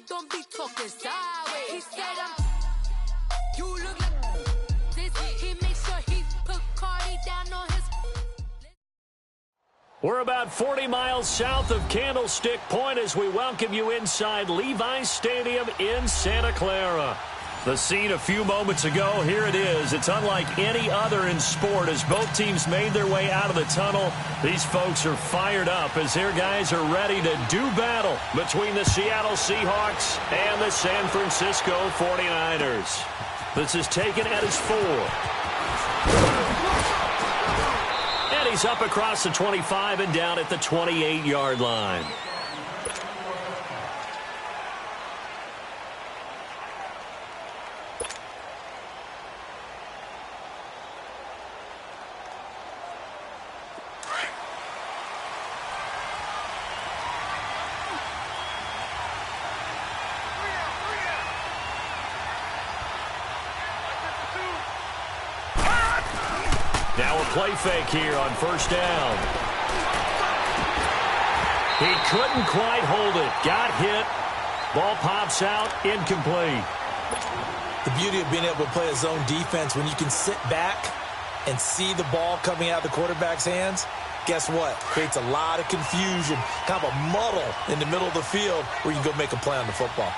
don't be talking sideways. He said you look like this. He makes sure he put Cardi down on his. We're about 40 miles south of Candlestick Point as we welcome you inside Levi's Stadium in Santa Clara. The scene a few moments ago, here it is. It's unlike any other in sport as both teams made their way out of the tunnel. These folks are fired up as their guys are ready to do battle between the Seattle Seahawks and the San Francisco 49ers. This is taken at his 4. And he's up across the 25 and down at the 28-yard line. Now a play fake here on first down. He couldn't quite hold it. Got hit. Ball pops out. Incomplete. The beauty of being able to play a zone defense when you can sit back and see the ball coming out of the quarterback's hands, guess what? Creates a lot of confusion, kind of a muddle in the middle of the field where you can go make a play on the football.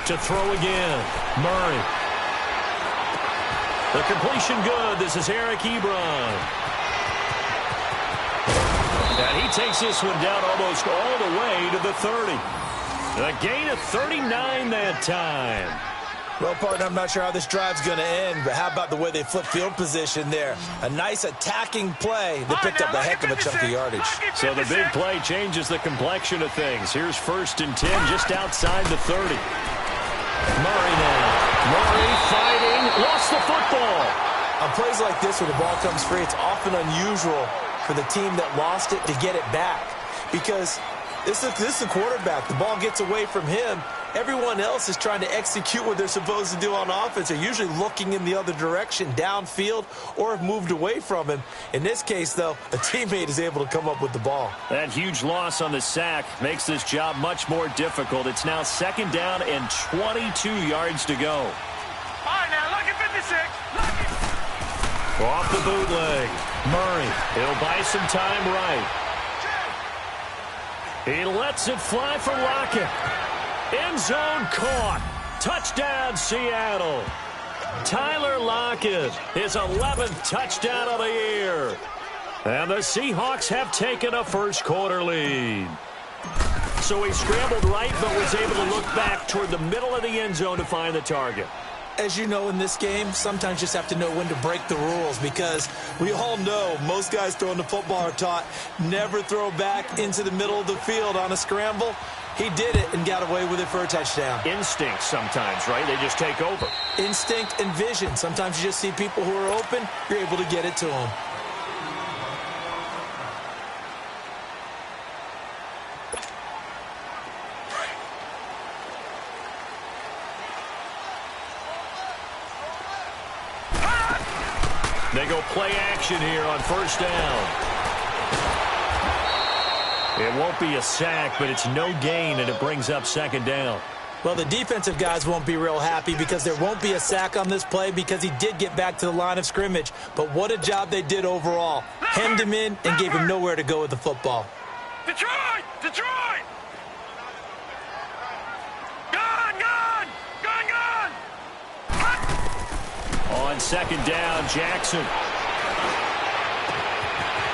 To throw again. Murray. The completion good. This is Eric Ebron. And he takes this one down almost all the way to the 30. A gain of 39 that time. Well, partner, I'm not sure how this drive's going to end, but how about the way they flip field position there? A nice attacking play that picked up a heck of a chunk of yardage. So the big play changes the complexion of things. Here's 1st and 10 just outside the 30. Murray now. Murray fighting. Lost the football. On plays like this where the ball comes free, it's often unusual for the team that lost it to get it back. Because this is the quarterback. The ball gets away from him. Everyone else is trying to execute what they're supposed to do on offense. They're usually looking in the other direction, downfield, or have moved away from him. In this case, though, a teammate is able to come up with the ball. That huge loss on the sack makes this job much more difficult. It's now 2nd down and 22 yards to go. All right, now, look at 56. Off the bootleg. Murray. He'll buy some time right. He lets it fly for Lockett. End zone caught. Touchdown, Seattle. Tyler Lockett, his 11th touchdown of the year. And the Seahawks have taken a first-quarter lead. So he scrambled right, but was able to look back toward the middle of the end zone to find the target. As you know, in this game, sometimes you just have to know when to break the rules because we all know most guys throwing the football are taught never throw back into the middle of the field on a scramble. He did it and got away with it for a touchdown. Instinct sometimes, right? They just take over. Instinct and vision. Sometimes you just see people who are open, you're able to get it to them. They go play action here on first down. It won't be a sack, but it's no gain, and it brings up 2nd down. Well, the defensive guys won't be real happy because there won't be a sack on this play because he did get back to the line of scrimmage. But what a job they did overall. Hemmed him in and gave him nowhere to go with the football. Detroit! Detroit! Gone! Gone! Gone! Gone! On 2nd down, Jackson.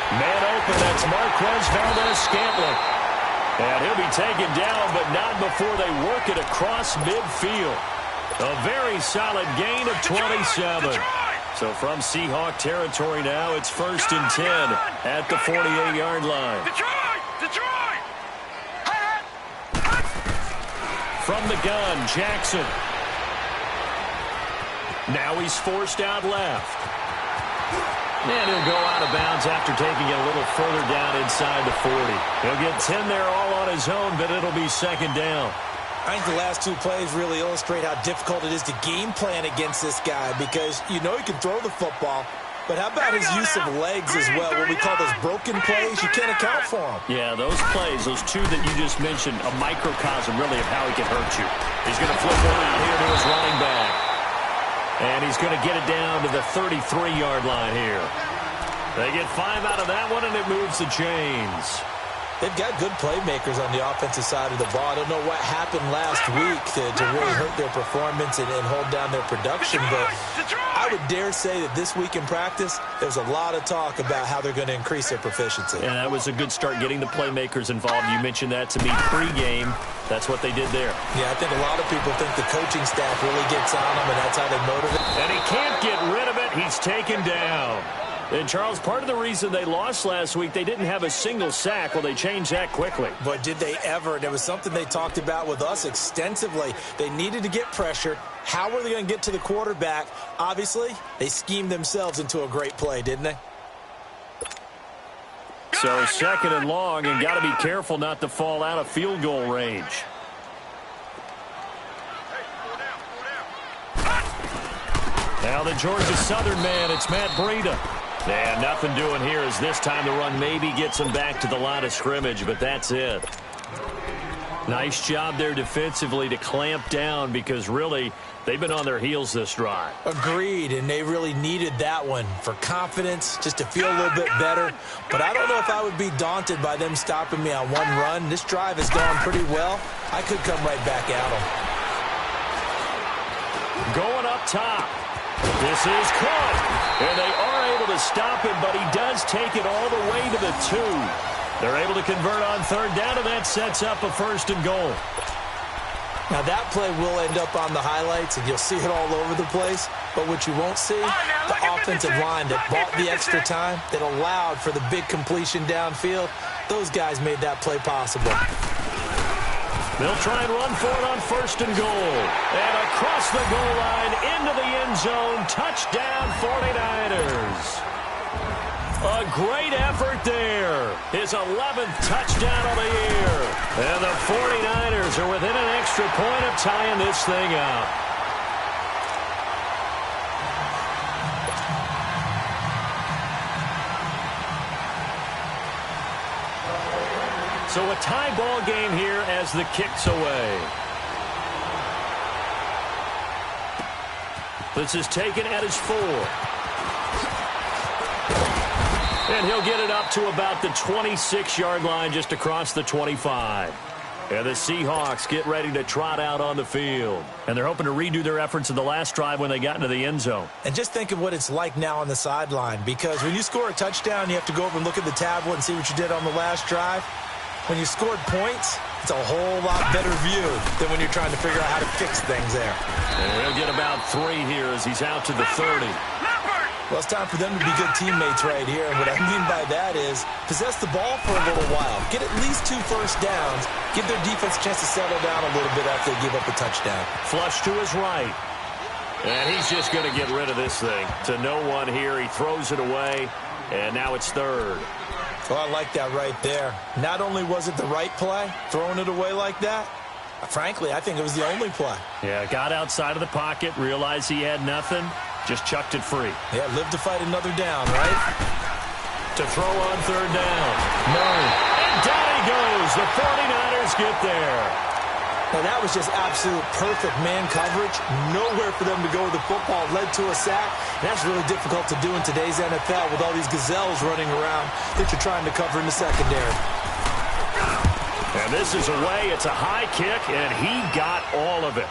Man open, that's Marquez Valdez-Scantling. And he'll be taken down, but not before they work it across midfield. A very solid gain of 27. So from Seahawk territory now, it's 1st and 10 at the 48-yard line. Detroit! Detroit! From the gun, Jackson. Now he's forced out left. And he'll go out of bounds after taking it a little further down inside the 40. He'll get 10 there all on his own, but it'll be 2nd down. I think the last 2 plays really illustrate how difficult it is to game plan against this guy because you know he can throw the football. But how about his use of legs as well? What we call those broken plays, you can't account for them. Yeah, those plays, those two that you just mentioned, a microcosm really of how he can hurt you. He's going to flip one out here to his running back. And he's going to get it down to the 33-yard line here. They get 5 out of that one, and it moves the chains. They've got good playmakers on the offensive side of the ball. I don't know what happened last week to really hurt their performance and hold down their production, but I would dare say that this week in practice, there's a lot of talk about how they're going to increase their proficiency. And that was a good start getting the playmakers involved. You mentioned that to me pregame. That's what they did there. Yeah, I think a lot of people think the coaching staff really gets on them, and that's how they motivate. And he can't get rid of it. He's taken down. And, Charles, part of the reason they lost last week, they didn't have a single sack. Well, they changed that quickly. But did they ever? There was something they talked about with us extensively. They needed to get pressure. How were they going to get to the quarterback? Obviously, they schemed themselves into a great play, didn't they? So 2nd and long, and got to be careful not to fall out of field goal range. Now the Georgia Southern man, it's Matt Breida. And nothing doing here as this time the run maybe gets him back to the line of scrimmage, but that's it. Nice job there defensively to clamp down because really they've been on their heels this drive. Agreed, and they really needed that one for confidence, just to feel a little bit better. But I don't know if I would be daunted by them stopping me on one run. This drive has gone pretty well. I could come right back at them. Going up top. This is caught, and they are able to stop him, but he does take it all the way to the 2. They're able to convert on 3rd down, and that sets up a 1st and goal. Now, that play will end up on the highlights, and you'll see it all over the place. But what you won't see, the offensive line that bought the extra time, that allowed for the big completion downfield, those guys made that play possible. They'll try and run for it on 1st and goal. And across the goal line, into the end zone, touchdown 49ers. A great effort there. His 11th touchdown of the year. And the 49ers are within an extra point of tying this thing up. So a tie ball game here as the kick's away. This is taken at his 4. And he'll get it up to about the 26-yard line just across the 25. And the Seahawks get ready to trot out on the field. And they're hoping to redo their efforts in the last drive when they got into the end zone. And just think of what it's like now on the sideline, because when you score a touchdown, you have to go over and look at the tablet and see what you did on the last drive. When you scored points, it's a whole lot better view than when you're trying to figure out how to fix things there. And he'll get about 3 here as he's out to the 30. Well, it's time for them to be good teammates right here. And what I mean by that is possess the ball for a little while. Get at least 2 first downs. Give their defense a chance to settle down a little bit after they give up a touchdown. Flush to his right. And he's just going to get rid of this thing. To no one here. He throws it away. And now it's 3rd. Well, I like that right there. Not only was it the right play, throwing it away like that, frankly, I think it was the only play. Yeah, got outside of the pocket, realized he had nothing, just chucked it free. Yeah, live to fight another down, right? To throw on 3rd down. No. And down he goes. The 49ers get there. Now, that was just absolute perfect man coverage. Nowhere for them to go with the football. Led to a sack. And that's really difficult to do in today's NFL with all these gazelles running around that you're trying to cover in the secondary. And this is away. It's a high kick, and he got all of it.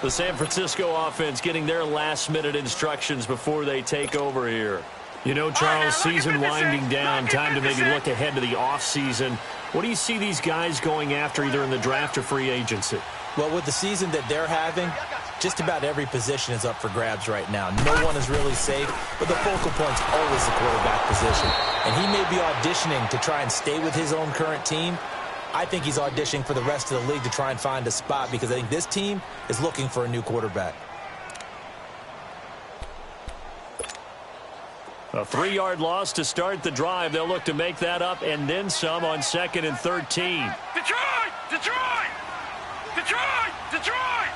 The San Francisco offense getting their last-minute instructions before they take over here. You know, Charles, season winding down, time to maybe look ahead to the offseason. What do you see these guys going after either in the draft or free agency? Well, with the season that they're having, just about every position is up for grabs right now. No one is really safe, but the focal point's always the quarterback position. And he may be auditioning to try and stay with his own current team. I think he's auditioning for the rest of the league to try and find a spot because I think this team is looking for a new quarterback. A 3-yard loss to start the drive. They'll look to make that up and then some on 2nd and 13. Detroit! Detroit! Detroit! Detroit!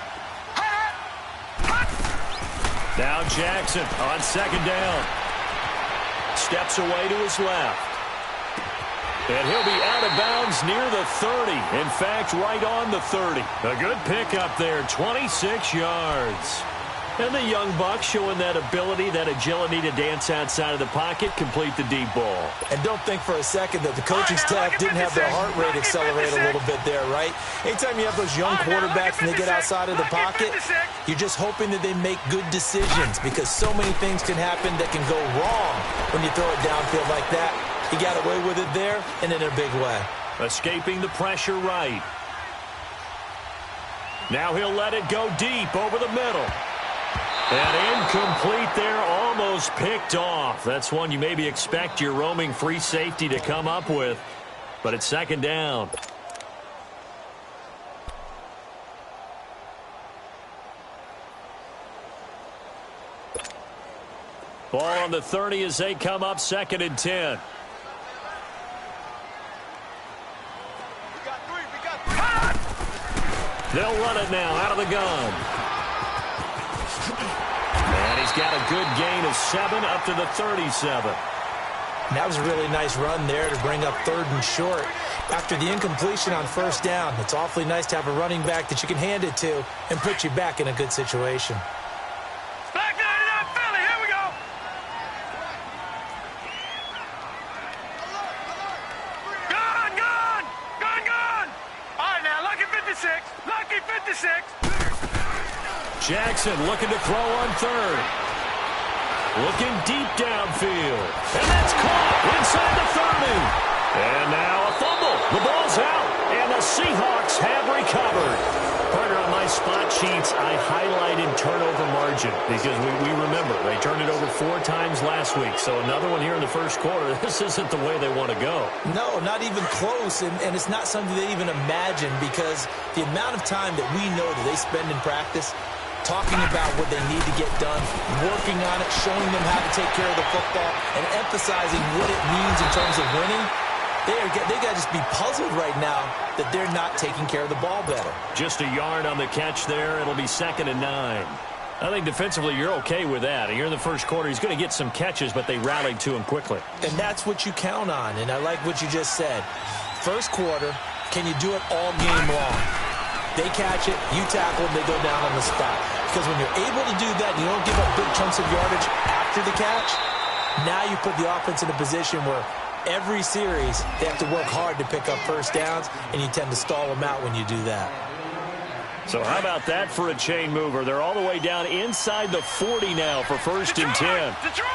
Now Jackson on second down. Steps away to his left. And he'll be out of bounds near the 30. In fact, right on the 30. A good pickup there, 26 yards. And the young buck showing that ability, that agility to dance outside of the pocket, complete the deep ball. And don't think for a second that the coaching staff didn't have their heart rate accelerate a little bit there, right? Anytime you have those young quarterbacks and they get outside of the pocket, you're just hoping that they make good decisions because so many things can happen that can go wrong when you throw it downfield like that. He got away with it there and in a big way. Escaping the pressure right. Now he'll let it go deep over the middle. And incomplete there, almost picked off. That's one you maybe expect your roaming free safety to come up with. But it's second down. Ball on the 30 as they come up, second and 10. They'll run it now out of the gun. And he's got a good gain of 7 up to the 37. And that was a really nice run there to bring up third and short. After the incompletion on first down, it's awfully nice to have a running back that you can hand it to and put you back in a good situation. Back 99 Philly, here we go. Gun, gun, gun, gun. All right, now, lucky 56, lucky 56. Jackson looking to throw on third. Looking deep downfield. And that's caught inside the 30. And now a fumble. The ball's out. And the Seahawks have recovered. Partner, on my spot sheets, I highlighted turnover margin because we remember they turned it over 4 times last week. So another one here in the first quarter. This isn't the way they want to go. No, not even close. And it's not something they even imagine because the amount of time that we know that they spend in practice talking about what they need to get done, working on it, showing them how to take care of the football, and emphasizing what it means in terms of winning. They got to just be puzzled right now that they're not taking care of the ball better. Just a yard on the catch there. It'll be second and 9. I think defensively you're okay with that. Here in the first quarter, he's going to get some catches, but they rallied to him quickly. And that's what you count on, and I like what you just said. First quarter, can you do it all game long? They catch it, you tackle them, they go down on the spot. Because when you're able to do that and you don't give up big chunks of yardage after the catch, now you put the offense in a position where every series they have to work hard to pick up first downs, and you tend to stall them out when you do that. So how about that for a chain mover? They're all the way down inside the 40 now for first and 10. Detroit!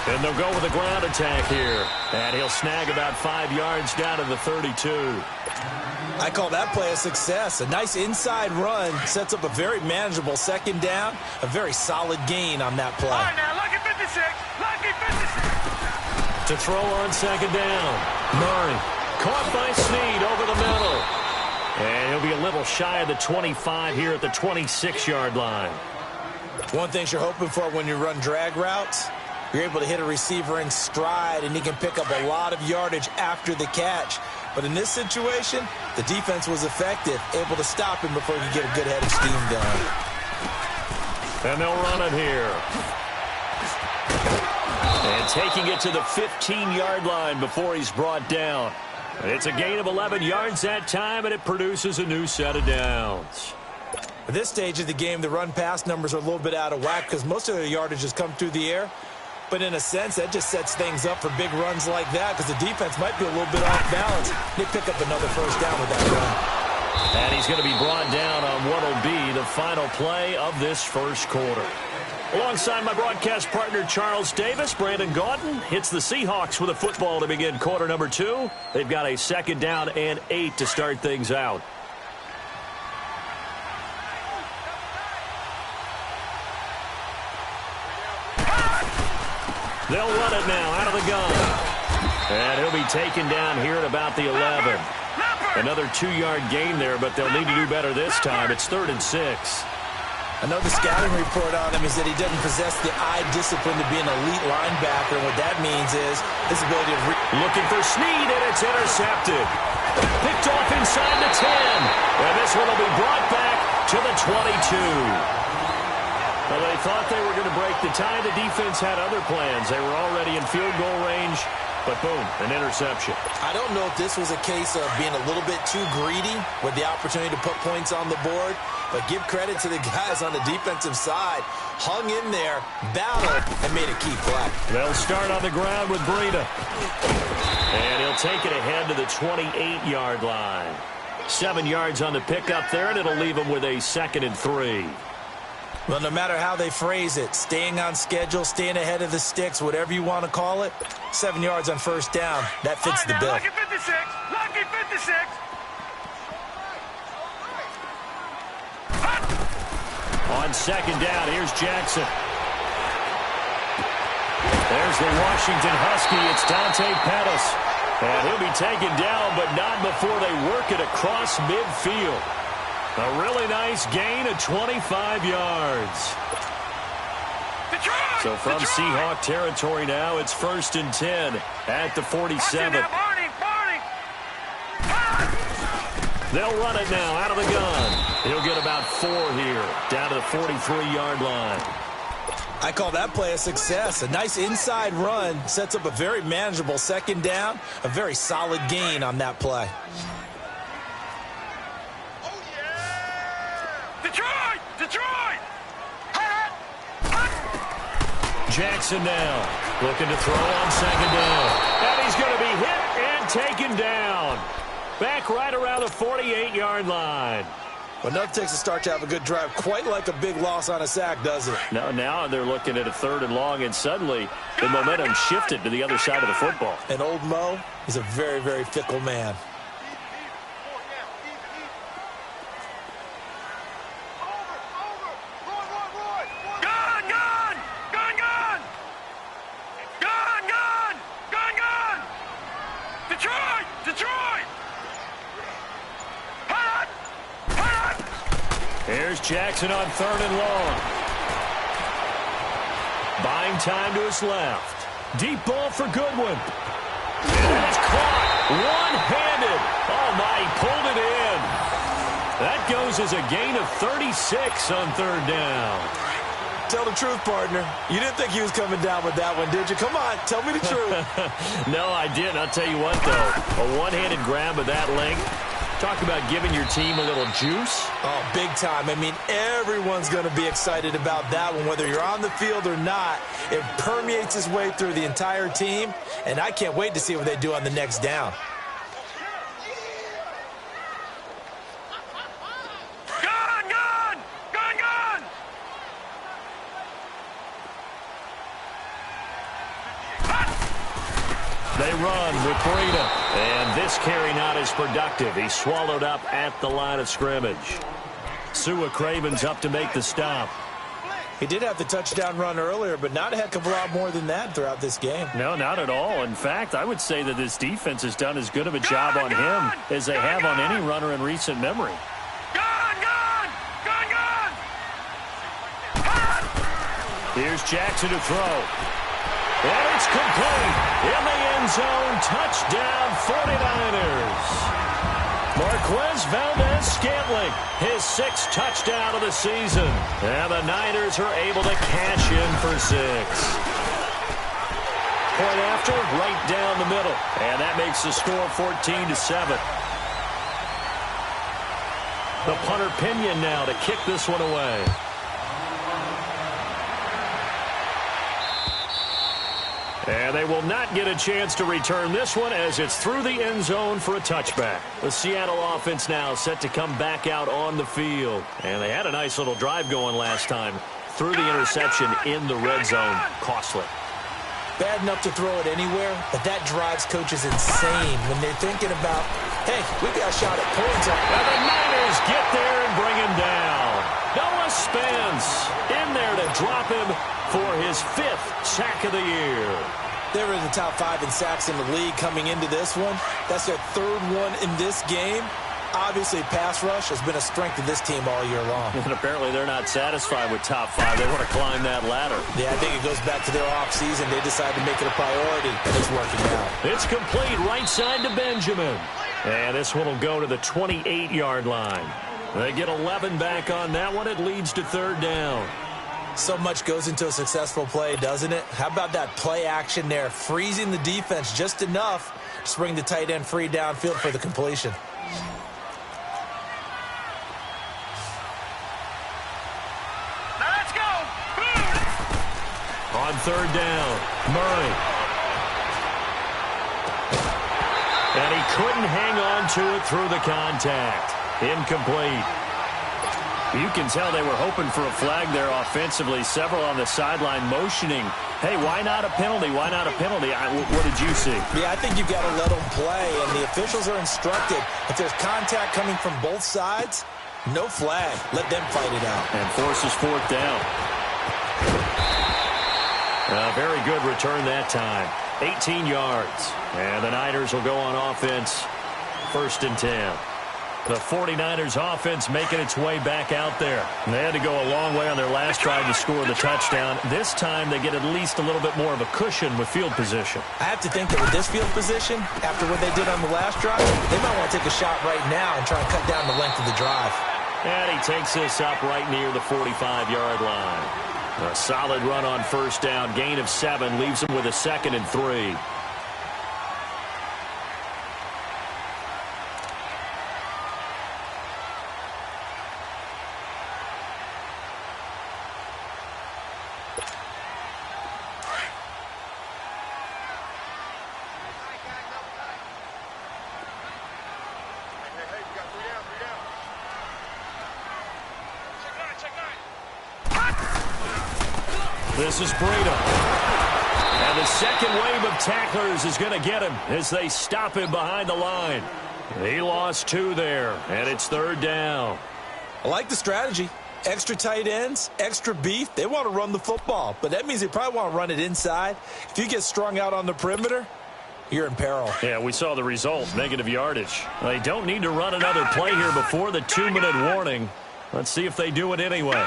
And they'll go with a ground attack here. And he'll snag about 5 yards down to the 32. I call that play a success. A nice inside run sets up a very manageable second down. A very solid gain on that play. All right, now, lucky 56, lucky 56. To throw on second down. Murray caught by Snead over the middle. And he'll be a little shy of the 25 here at the 26-yard line. One thing you're hoping for when you run drag routes, you're able to hit a receiver in stride, and he can pick up a lot of yardage after the catch. But in this situation, the defense was effective, able to stop him before he could get a good head of steam going. And they'll run it here. And taking it to the 15-yard line before he's brought down. It's a gain of 11 yards that time, and it produces a new set of downs. At this stage of the game, the run-pass numbers are a little bit out of whack because most of their yardage has come through the air. But in a sense, that just sets things up for big runs like that because the defense might be a little bit off balance. They pick up another first down with that run. And he's going to be brought down on what will be the final play of this first quarter. Alongside my broadcast partner, Charles Davis, Brandon Gaudin hits the Seahawks with a football to begin quarter number 2. They've got a second down and 8 to start things out. They'll run it now out of the gun. And he'll be taken down here at about the 11. Another 2-yard gain there, but they'll need to do better this time. It's 3rd and 6. I know the scouting report on him is that he doesn't possess the eye discipline to be an elite linebacker. And what that means is his ability to... Looking for Snead, and it's intercepted. Picked off inside the 10. And this one will be brought back to the 22. Well, they thought they were going to break the tie. The defense had other plans. They were already in field goal range, but boom, an interception. I don't know if this was a case of being a little bit too greedy with the opportunity to put points on the board, but give credit to the guys on the defensive side. Hung in there, battled, and made a key play. They'll start on the ground with Breida. And he'll take it ahead to the 28-yard line. 7 yards on the pickup there, and it'll leave him with a 2nd and 3. Well, no matter how they phrase it, staying on schedule, staying ahead of the sticks, whatever you want to call it, 7 yards on first down, that fits the bill. Lucky 56, lucky 56. On 2nd down, here's Jackson. There's the Washington Husky. It's Dante Pettis. And he'll be taken down, but not before they work it across midfield. A really nice gain of 25 yards. Detroit, So from Detroit. Seahawk territory now, it's 1st and 10 at the 47. Barney. They'll run it now out of the gun. He'll get about 4 here, down to the 43-yard line. I call that play a success. A nice inside run sets up a very manageable 2nd down, a very solid gain on that play. Detroit. Jackson now looking to throw on 2nd down. And he's going to be hit and taken down. Back right around the 48-yard line. Well, nothing takes a start to have a good drive, quite like a big loss on a sack, does it? No, now they're looking at a 3rd and long, and suddenly the momentum shifted to the other side of the football. And old Mo is a very, very fickle man. Detroit. Here's Jackson on 3rd and long. Buying time to his left. Deep ball for Goodwin. And it's caught one-handed. Oh, my, he pulled it in. That goes as a gain of 36 on 3rd down. Tell the truth, partner. You didn't think he was coming down with that one, did you? Come on, tell me the truth. No, I didn't. I'll tell you what, though. A one-handed grab of that length. Talk about giving your team a little juice. Oh, big time. I mean, everyone's going to be excited about that one, whether you're on the field or not. It permeates its way through the entire team, and I can't wait to see what they do on the next down. They run with Breida. And this carry not as productive. He's swallowed up at the line of scrimmage. Sua Craven's up to make the stop. He did have the touchdown run earlier, but not a heck of a lot more than that throughout this game. No, not at all. In fact, I would say that this defense has done as good of a job on him as they have on any runner in recent memory. Here's Jackson to throw. And it's complete. In the end zone, touchdown 49ers. Marquez Valdez-Scantling, his 6th touchdown of the season. And the Niners are able to cash in for 6. Point after, right down the middle. And that makes the score 14-7. The punter Pinion now to kick this one away. And they will not get a chance to return this one as it's through the end zone for a touchback. The Seattle offense now set to come back out on the field. And they had a nice little drive going last time. Through the interception in the red zone. Costly. Bad enough to throw it anywhere, but that drives coaches insane when they're thinking about, hey, we got a shot at points. And the Niners get there and bring him down. Noah Spence in there to drop him for his 5th sack of the year. They were in the top 5 in sacks in the league coming into this one. That's their 3rd one in this game. Obviously, pass rush has been a strength of this team all year long. And apparently they're not satisfied with top 5. They want to climb that ladder. Yeah, I think it goes back to their offseason. They decided to make it a priority, and it's working out. It's complete right side to Benjamin. And this one will go to the 28-yard line. They get 11 back on that one. It leads to third down. So much goes into a successful play, doesn't it? How about that play action there? Freezing the defense just enough to bring the tight end free downfield for the completion. Now let's go. On third down, Murray. And he couldn't hang on to it through the contact. Incomplete. You can tell they were hoping for a flag there offensively. Several on the sideline motioning, hey, why not a penalty? Why not a penalty? What did you see? Yeah, I think you've got to let them play, and the officials are instructed. If there's contact coming from both sides, no flag. Let them fight it out. And forces fourth down. A very good return that time. 18 yards. And the Niners will go on offense. 1st and 10. The 49ers offense making its way back out there. They had to go a long way on their last try to score the touchdown. This time they get at least a little bit more of a cushion with field position. I have to think that with this field position, after what they did on the last drive, they might want to take a shot right now and try and cut down the length of the drive. And he takes this up right near the 45-yard line. A solid run on first down. Gain of 7 leaves him with a 2nd and 3. This is Breida. And the second wave of tacklers is going to get him as they stop him behind the line. He lost 2 there, and it's third down. I like the strategy. Extra tight ends, extra beef. They want to run the football, but that means they probably want to run it inside. If you get strung out on the perimeter, you're in peril. Yeah, we saw the result, negative yardage. They don't need to run another play here before the 2-minute warning. Let's see if they do it anyway.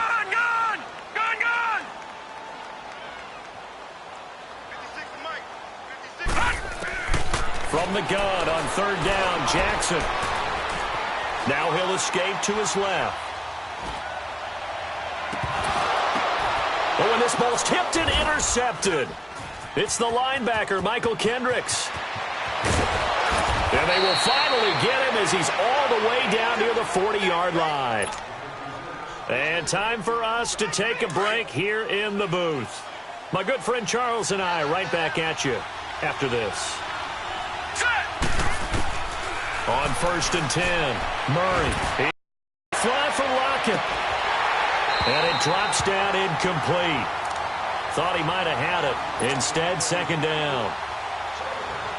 From the gun on third down, Jackson. Now he'll escape to his left. Oh, and this ball's tipped and intercepted. It's the linebacker, Michael Kendricks. And they will finally get him as he's all the way down near the 40-yard line. And time for us to take a break here in the booth. My good friend Charles and I right back at you after this. On 1st and 10, Murray. Fly for Lockett. And it drops down incomplete. Thought he might have had it. Instead, 2nd down.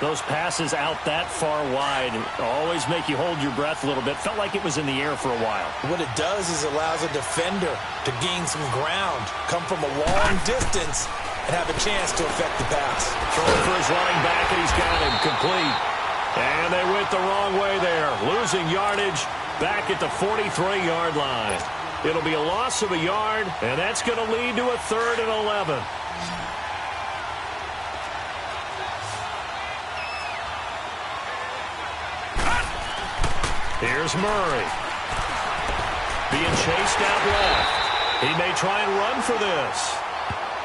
Those passes out that far wide always make you hold your breath a little bit. Felt like it was in the air for a while. What it does is allows a defender to gain some ground, come from a long distance, and have a chance to affect the pass. Throwing for his running back, and he's got him complete. And they went the wrong way there, losing yardage back at the 43-yard line. It'll be a loss of a yard, and that's going to lead to a 3rd and 11. Here's Murray. Being chased out left. He may try and run for this.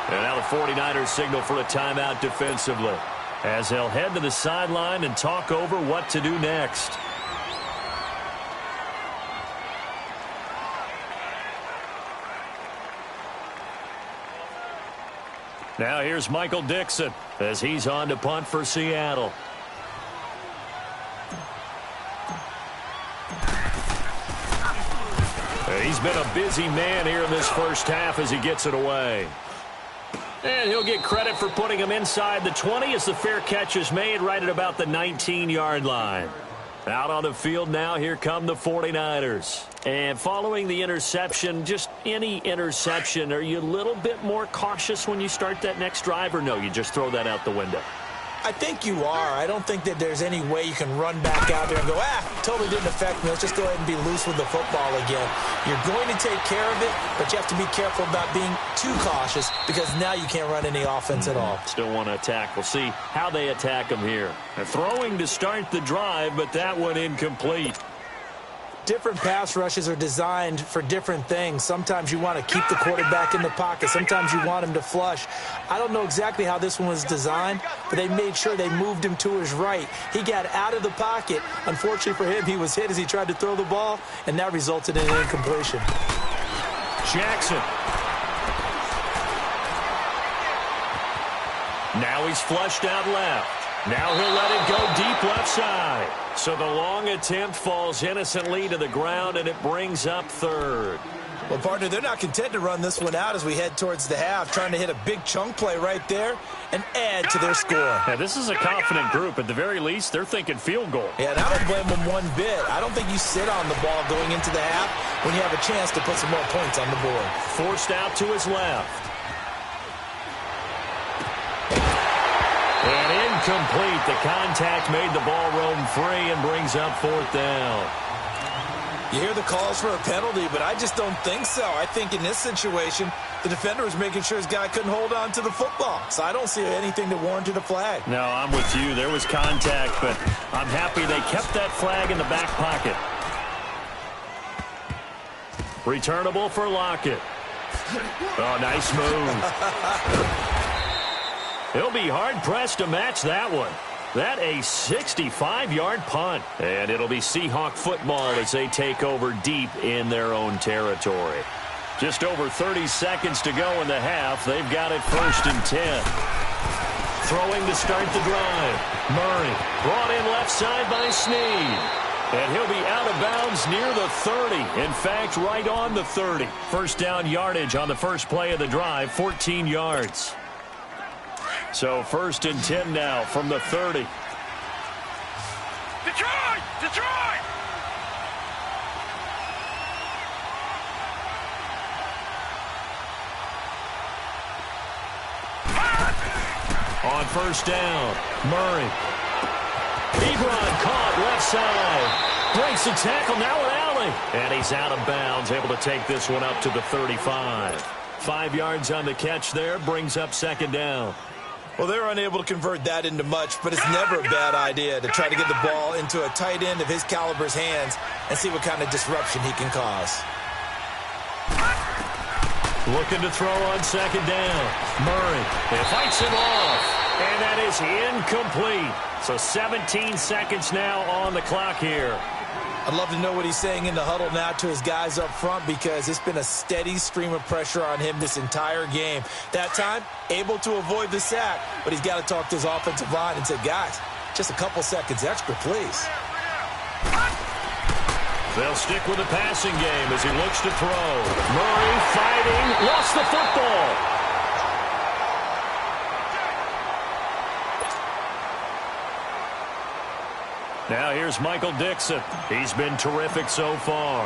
And now the 49ers signal for a timeout defensively, as they'll head to the sideline and talk over what to do next. Now here's Michael Dixon as he's on to punt for Seattle. He's been a busy man here in this first half as he gets it away. And he'll get credit for putting him inside the 20 as the fair catch is made right at about the 19-yard line. Out on the field now, here come the 49ers. And following the interception, just any interception, are you a little bit more cautious when you start that next drive, or no, you just throw that out the window? I think you are. I don't think that there's any way you can run back out there and go, totally didn't affect me. Let's just go ahead and be loose with the football again. You're going to take care of it, but you have to be careful about being too cautious because now you can't run any offense at all. Still want to attack. We'll see how they attack them here. They're throwing to start the drive, but that one incomplete. different pass rushes are designed for different things. Sometimes you want to keep the quarterback in the pocket. Sometimes you want him to flush. I don't know exactly how this one was designed, but they made sure they moved him to his right. He got out of the pocket. Unfortunately for him, he was hit as he tried to throw the ball, and that resulted in an incompletion. Jackson. Now he's flushed out left. Now he'll let it go deep left side. So the long attempt falls innocently to the ground, and it brings up third. Well, partner, they're not content to run this one out as we head towards the half, trying to hit a big chunk play right there and add to their score. Yeah, this is a confident group. At the very least, they're thinking field goal. Yeah, and I don't blame them one bit. I don't think you sit on the ball going into the half when you have a chance to put some more points on the board. Forced out to his left. And incomplete. The contact made the ball roam free and brings up fourth down. You hear the calls for a penalty, but I just don't think so. I think in this situation, the defender was making sure his guy couldn't hold on to the football. So I don't see anything that warranted a flag. No, I'm with you. There was contact, but I'm happy they kept that flag in the back pocket. Returnable for Lockett. Oh, nice move. He'll be hard-pressed to match that one. That a 65-yard punt. And it'll be Seahawk football as they take over deep in their own territory. Just over 30 seconds to go in the half. They've got it 1st and 10. Throwing to start the drive. Murray brought in left side by Snead. And he'll be out of bounds near the 30. In fact, right on the 30. First down yardage on the first play of the drive, 14 yards. So 1st and 10 now from the 30. Detroit! Detroit! On first down, Murray. Ebron caught left side. Breaks the tackle, now an alley. And he's out of bounds, able to take this one up to the 35. 5 yards on the catch there, brings up 2nd down. Well, they're unable to convert that into much, but it's never a bad idea to try to get the ball into a tight end of his caliber's hands and see what kind of disruption he can cause. Looking to throw on 2nd down. Murray, it fights him off, and that is incomplete. So 17 seconds now on the clock here. I'd love to know what he's saying in the huddle now to his guys up front, because it's been a steady stream of pressure on him this entire game. That time, able to avoid the sack, but he's got to talk to his offensive line and say, guys, just a couple seconds extra, please. They'll stick with the passing game as he looks to throw. Murray fighting, lost the football. Now here's Michael Dixon. He's been terrific so far.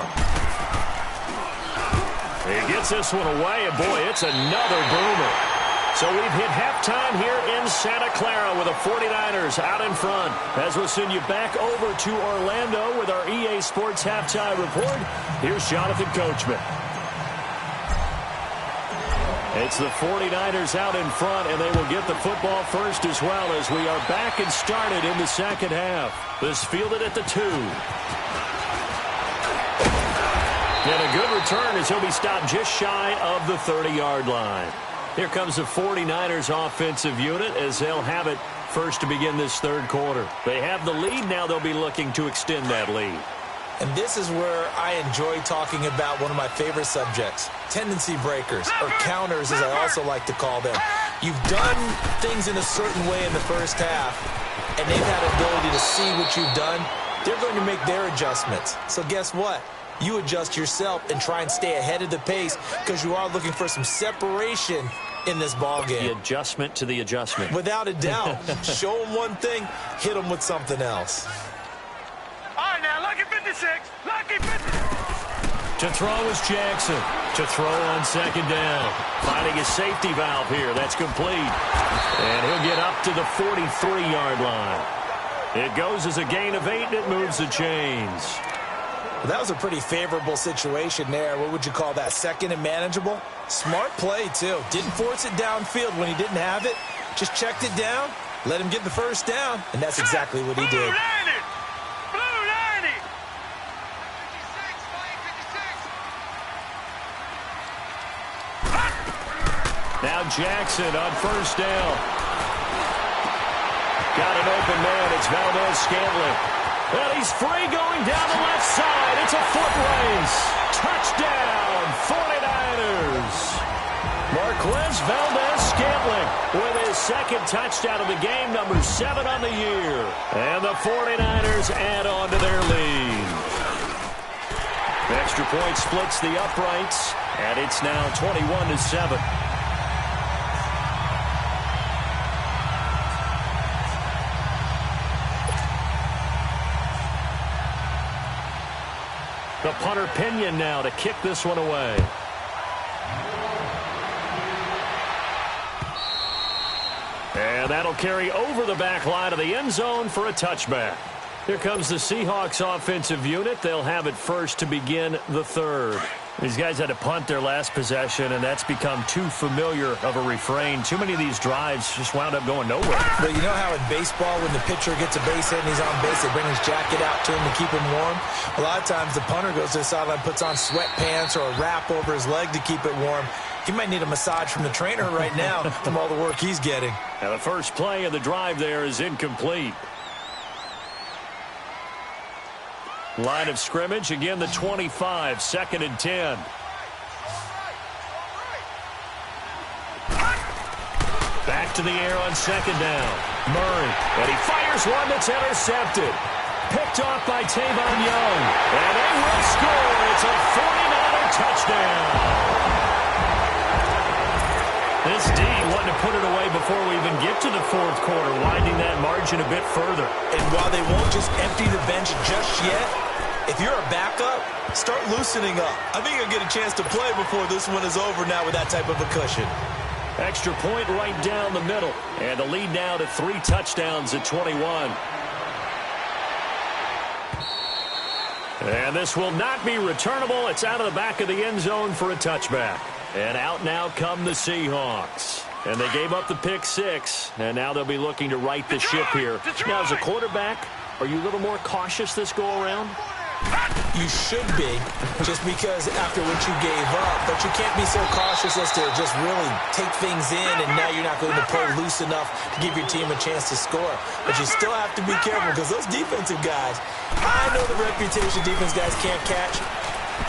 He gets this one away, and boy, it's another boomer. So we've hit halftime here in Santa Clara with the 49ers out in front. As we'll send you back over to Orlando with our EA Sports Halftime Report, here's Jonathan Coachman. It's the 49ers out in front, and they will get the football first as well as we are back and started in the second half. This fielded at the 2. And a good return as he'll be stopped just shy of the 30-yard line. Here comes the 49ers offensive unit as they'll have it first to begin this third quarter. They have the lead. Now they'll be looking to extend that lead. And this is where I enjoy talking about one of my favorite subjects, tendency breakers, or counters as I also like to call them. You've done things in a certain way in the first half, and they've had an ability to see what you've done. They're going to make their adjustments. So guess what? You adjust yourself and try and stay ahead of the pace because you are looking for some separation in this ball game. The adjustment to the adjustment. Without a doubt. Show them one thing, hit them with something else. All right, now, lucky 56. Lucky 50. To throw is Jackson. To throw on 2nd down. Finding his safety valve here. That's complete. And he'll get up to the 43-yard line. It goes as a gain of 8, and it moves the chains. Well, that was a pretty favorable situation there. What would you call that? 2nd and manageable? Smart play, too. Didn't force it downfield when he didn't have it. Just checked it down, let him get the first down, and that's exactly what he did. Now Jackson on first down. Got an open man. It's Valdez-Scantling. And he's free going down the left side. It's a foot race. Touchdown, 49ers. Marquez Valdez-Scantling with his second touchdown of the game, number 7 on the year. And the 49ers add on to their lead. Extra point splits the uprights, and it's now 21-7. The punter Pinion now to kick this one away. And that'll carry over the back line of the end zone for a touchback. Here comes the Seahawks offensive unit. They'll have it first to begin the third. These guys had to punt their last possession, and that's become too familiar of a refrain. Too many of these drives just wound up going nowhere. But you know how in baseball, when the pitcher gets a base hit and he's on base, they bring his jacket out to him to keep him warm? A lot of times the punter goes to the sideline, puts on sweatpants or a wrap over his leg to keep it warm. He might need a massage from the trainer right now from all the work he's getting. Now the first play of the drive there is incomplete. Line of scrimmage, again the 25, 2nd and 10. Back to the air on 2nd down. Murray, and he fires one that's intercepted. Picked off by Tavon Young. And they will score. It's a 49er touchdown. This D wanted to put it away before we even get to the fourth quarter, winding that margin a bit further. And while they won't just empty the bench just yet, if you're a backup, start loosening up. I think you'll get a chance to play before this one is over now with that type of a cushion. Extra point right down the middle. And the lead now to 3 touchdowns at 21. And this will not be returnable. It's out of the back of the end zone for a touchback. And out now come the Seahawks. And they gave up the pick 6, and now they'll be looking to right the ship here. Now, as a quarterback, are you a little more cautious this go-around? You should be, just because after what you gave up. But you can't be so cautious as to just really take things in, and now you're not going to play loose enough to give your team a chance to score. But you still have to be careful, because those defensive guys, I know the reputation defense guys can't catch.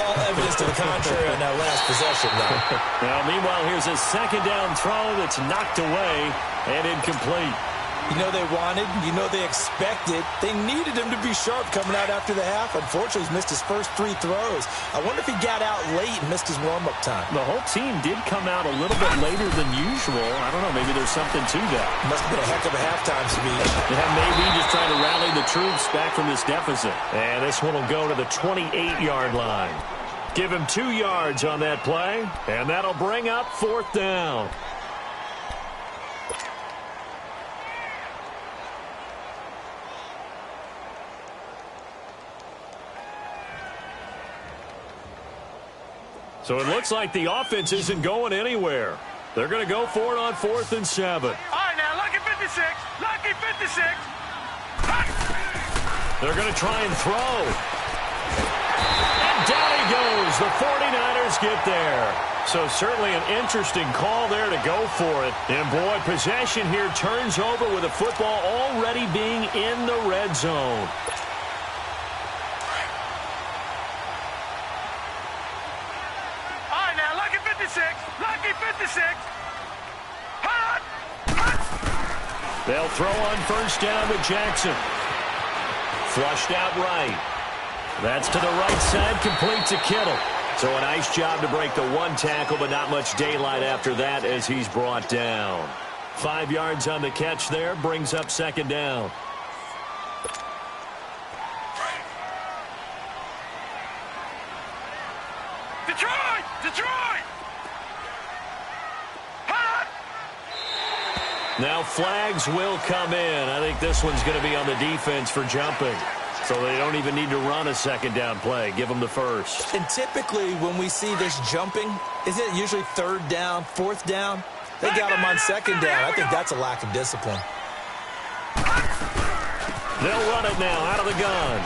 All evidence to the contrary on that last possession, though. Now, meanwhile, here's a 2nd down throw that's knocked away and incomplete. You know they wanted, you know they expected. They needed him to be sharp coming out after the half. Unfortunately, he's missed his first 3 throws. I wonder if he got out late and missed his warm-up time. The whole team did come out a little bit later than usual. I don't know, maybe there's something to that. Must have been a heck of a halftime speech. Yeah, maybe just trying to rally the troops back from this deficit. And this one will go to the 28-yard line. Give him 2 yards on that play, and that'll bring up 4th down. So it looks like the offense isn't going anywhere. They're going to go for it on 4th and 7. All right, now, lucky 56. Lucky 56. They're going to try and throw. And down he goes. The 49ers get there. So certainly an interesting call there to go for it. And boy, possession here turns over with the football already being in the red zone. Lucky 56. They'll throw on 1st down to Jackson. Flushed out right. That's to the right side, complete to Kittle. So a nice job to break the 1 tackle, but not much daylight after that as he's brought down. 5 yards on the catch there, brings up 2nd down. Detroit! Now flags will come in. I think this one's going to be on the defense for jumping. So they don't even need to run a 2nd down play. Give them the 1st. And typically when we see this jumping, isn't it usually 3rd down, 4th down? They got him on 2nd down. I think that's a lack of discipline. They'll run it now out of the gun.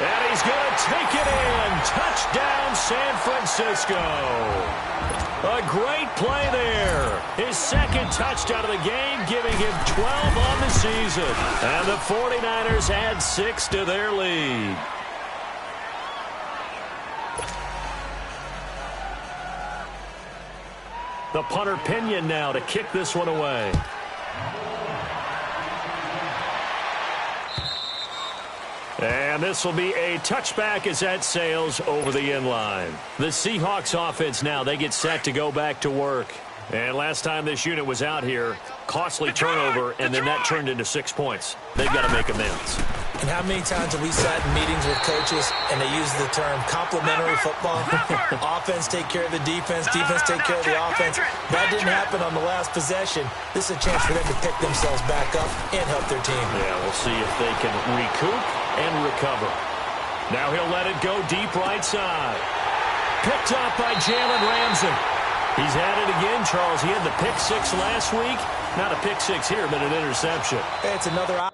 And he's going to take it in. Touchdown, San Francisco. A great play there. His second touchdown of the game, giving him 12 on the season. And the 49ers add 6 to their lead. The punter Pinion now to kick this one away. And this will be a touchback as that sails over the end line. The Seahawks offense now, they get set to go back to work. And last time this unit was out here, costly turnover, and then that turned into 6 points. They've got to make amends. And how many times have we sat in meetings with coaches and they use the term complementary football? Offense take care of the defense, defense take care of the offense. That didn't happen on the last possession. This is a chance for them to pick themselves back up and help their team. Yeah, we'll see if they can recoup and recover. Now he'll let it go deep right side. Picked up by Jalen Ramsey. He's had it again, Charles. He had the pick 6 last week. Not a pick 6 here, but an interception. It's another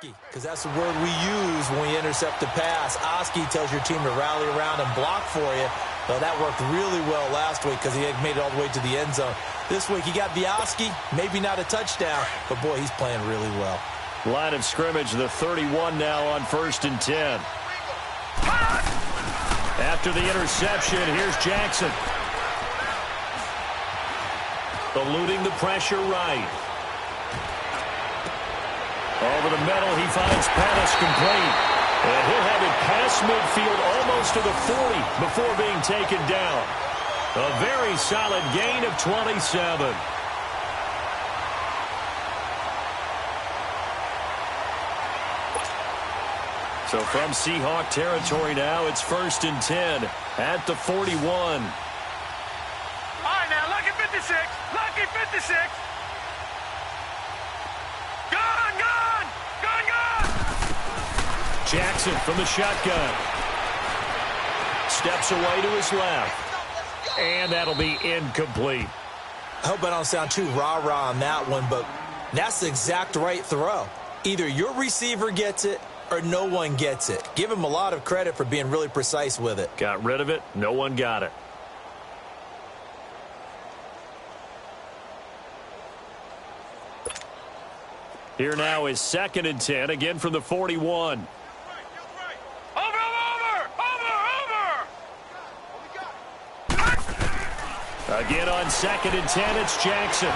because that's the word we use when we intercept a pass. Oski tells your team to rally around and block for you. Well, that worked really well last week because he had made it all the way to the end zone. This week he got the Oski, maybe not a touchdown, but boy, he's playing really well. Line of scrimmage, the 31 now on 1st and 10. After the interception, here's Jackson. Eluding the pressure right. Over the middle, he finds Pettis complete. And he'll have it past midfield almost to the 40 before being taken down. A very solid gain of 27. So from Seahawk territory now, it's 1st and 10 at the 41. All right, now, lucky 56. Lucky 56. Jackson from the shotgun. Steps away to his left. And that'll be incomplete. I hope I don't sound too rah-rah on that one, but that's the exact right throw. Either your receiver gets it or no one gets it. Give him a lot of credit for being really precise with it. Got rid of it. No one got it. Here now is 2nd and 10, again from the 41. Again on 2nd and 10, it's Jackson.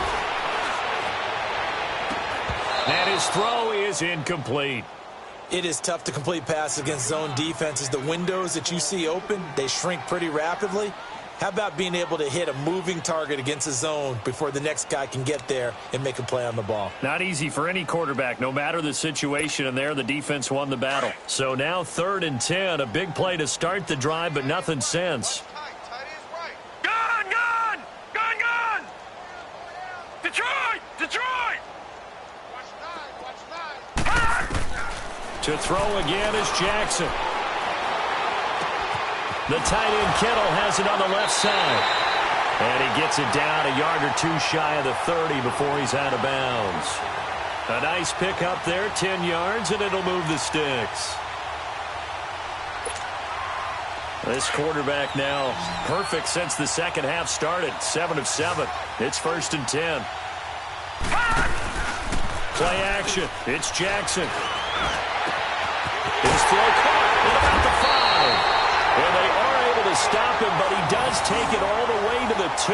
And his throw is incomplete. It is tough to complete passes against zone defenses. The windows that you see open, they shrink pretty rapidly. How about being able to hit a moving target against a zone before the next guy can get there and make a play on the ball? Not easy for any quarterback, no matter the situation, and there the defense won the battle. So now 3rd and 10, a big play to start the drive, but nothing since. To throw again is Jackson. The tight end Kittle has it on the left side. And he gets it down a yard or 2 shy of the 30 before he's out of bounds. A nice pick up there, 10 yards, and it'll move the sticks. This quarterback now perfect since the second half started. 7 of 7. It's 1st and 10. Play action. It's Jackson. His throw caught at about the 5. And they are able to stop him, but he does take it all the way to the 2.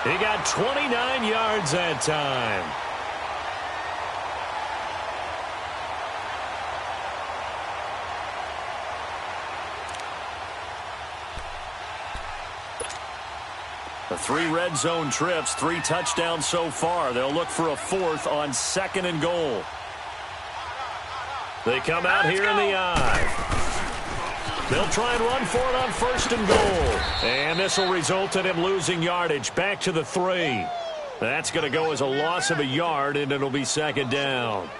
He got 29 yards that time. The 3 red zone trips, 3 touchdowns so far. They'll look for a 4th on 2nd and goal. They come out here in the eye. They'll try and run for it on 1st and goal. And this will result in him losing yardage back to the 3. That's going to go as a loss of a yard, and it'll be 2nd down.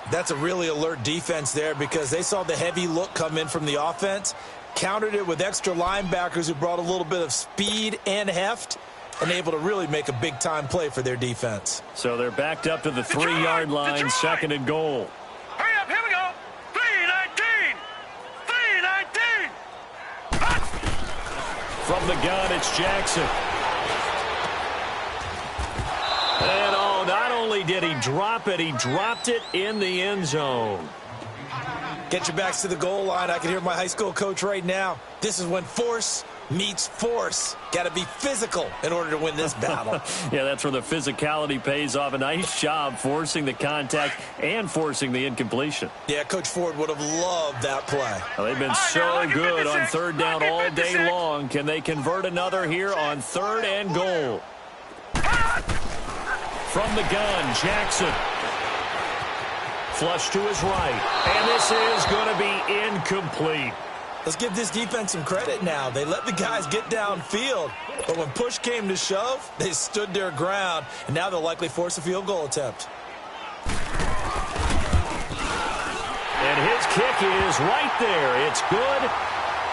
That's a really alert defense there because they saw the heavy look come in from the offense, countered it with extra linebackers who brought a little bit of speed and heft, and able to really make a big-time play for their defense. So they're backed up to the 3-yard line, second and goal. Hurry up, here we go. 3-19. 3-19. From the gun, it's Jackson. And not only did he drop it, he dropped it in the end zone. Get your backs to the goal line. I can hear my high school coach right now. This is when force meets force. Got to be physical in order to win this battle. Yeah, that's where the physicality pays off. A nice job forcing the contact and forcing the incompletion. Yeah, Coach Ford would have loved that play. Well, they've been so good on third down all day long. Can they convert another here on third and goal? From the gun, Jackson. Flush to his right. And this is going to be incomplete. Let's give this defense some credit now. They let the guys get downfield, but when push came to shove, they stood their ground, and now they'll likely force a field goal attempt. And his kick is right there. It's good,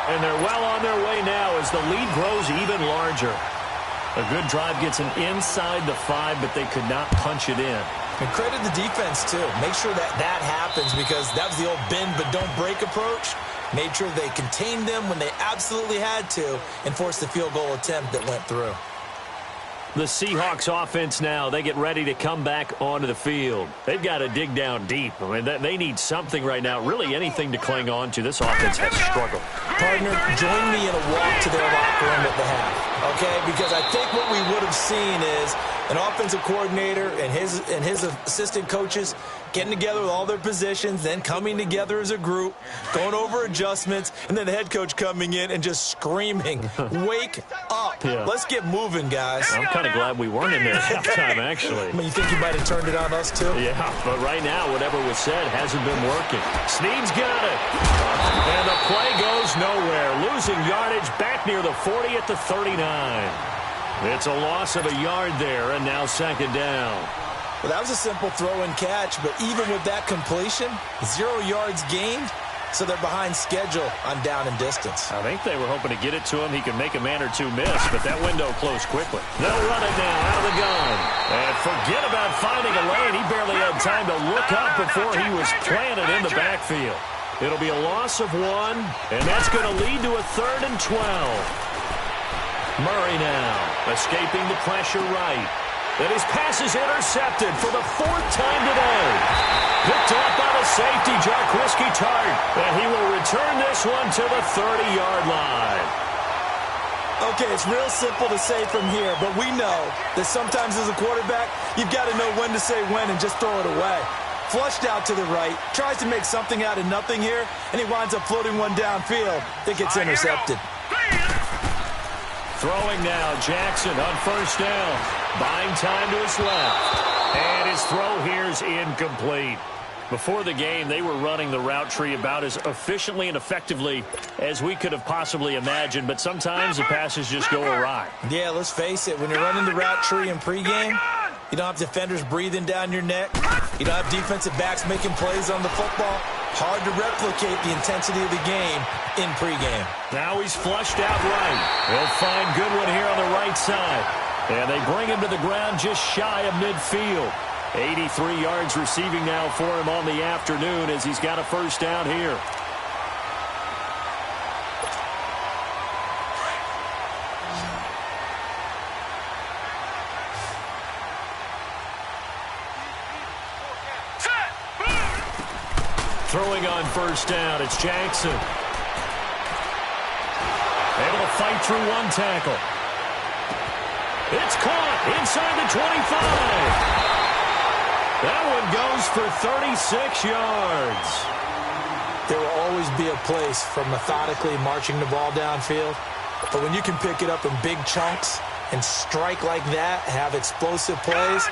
and they're well on their way now as the lead grows even larger. A good drive gets them inside the 5, but they could not punch it in. And credit the defense, too. Make sure that happens because that was the old bend but don't break approach. Made sure they contained them when they absolutely had to and forced the field goal attempt that went through. The Seahawks offense now, they get ready to come back onto the field. They've got to dig down deep. I mean, they need something right now, really anything to cling on to. This offense has struggled. Partner, join me in a walk to their locker room at the half, okay? Because I think what we would have seen is an offensive coordinator and his assistant coaches getting together with all their positions, then coming together as a group, going over adjustments, and then the head coach coming in and just screaming, wake up. Yeah. Let's get moving, guys. I'm kind of glad we weren't in there at halftime, actually. I mean, you think you might have turned it on us, too? Yeah, but right now, whatever was said hasn't been working. Snead's got it. And the play goes nowhere. Losing yardage back near the 40 at the 39. It's a loss of a yard there, and now second down. Well, that was a simple throw and catch, but even with that completion, 0 yards gained, so they're behind schedule on down and distance. I think they were hoping to get it to him. He could make a man or two miss, but that window closed quickly. They'll run it now out of the gun. And forget about finding a lane. He barely had time to look up before he was planted in the backfield. It'll be a loss of 1, and that's going to lead to a 3rd and 12. Murray now, escaping the pressure right. And his pass is intercepted for the 4th time today. Picked off by the safety, Jarquiski Tart. And he will return this one to the 30-yard line. Okay, it's real simple to say from here, but we know that sometimes as a quarterback, you've got to know when to say when and just throw it away. Flushed out to the right, tries to make something out of nothing here, and he winds up floating one downfield that gets intercepted. Throwing now, Jackson on first down. Buying time to his left. And his throw here is incomplete. Before the game, they were running the route tree about as efficiently and effectively as we could have possibly imagined, but sometimes the passes just go awry. Yeah, let's face it, when you're running the route tree in pregame, you don't have defenders breathing down your neck. You don't have defensive backs making plays on the football. Hard to replicate the intensity of the game in pregame. Now he's flushed out right. He'll find Goodwin here on the right side. And they bring him to the ground just shy of midfield. 83 yards receiving now for him on the afternoon as he's got a first down here. Throwing on first down, it's Jackson. Able to fight through one tackle. It's caught inside the 25. That one goes for 36 yards. There will always be a place for methodically marching the ball downfield. But when you can pick it up in big chunks and strike like that, have explosive plays,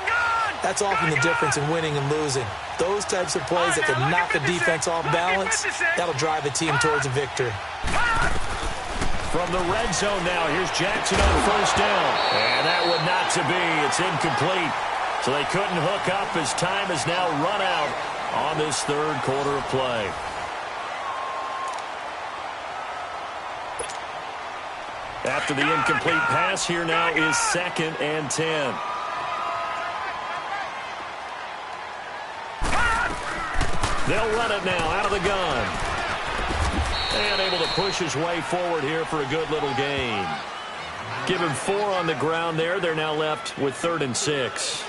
that's often the difference in winning and losing. Those types of plays that can knock a defense off balance, that'll drive a team towards a victory. From the red zone now, here's Jackson on first down. And that would not to be. It's incomplete. So they couldn't hook up as time has now run out on this third quarter of play. After the incomplete pass, here now is 2nd and 10. They'll run it now out of the gun. And able to push his way forward here for a good little gain. Give him 4 on the ground there. They're now left with 3rd and 6.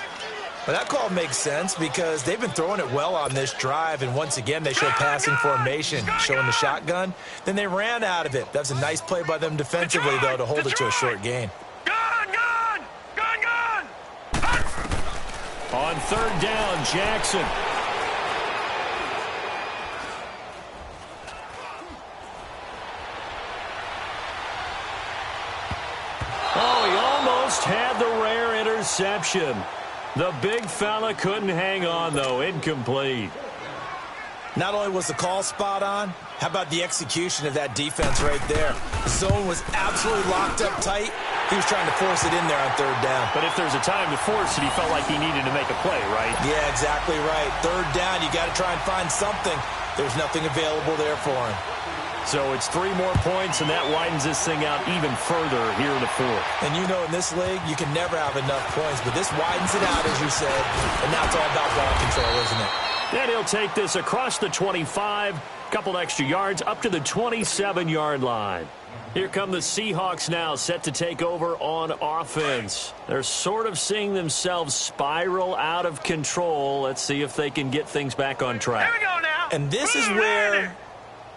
Well, that call makes sense because they've been throwing it well on this drive, and once again they show passing formation, showing the shotgun. Then they ran out of it. That's a nice play by them defensively, though, to hold it to a short gain. Gun! On 3rd down, Jackson. Oh, he almost had the rare interception. The big fella couldn't hang on, though. Incomplete. Not only was the call spot on, how about the execution of that defense right there? The zone was absolutely locked up tight. He was trying to force it in there on 3rd down. But if there's a time to force it, he felt like he needed to make a play, right? Yeah, exactly right. 3rd down, you got to try and find something. There's nothing available there for him. So it's 3 more points, and that widens this thing out even further here in the 4th. And you know in this league, you can never have enough points, but this widens it out, as you said, and now it's all about ball control, isn't it? And he'll take this across the 25, couple extra yards, up to the 27-yard line. Here come the Seahawks now, set to take over on offense. They're sort of seeing themselves spiral out of control. Let's see if they can get things back on track. Here we go now. And this is where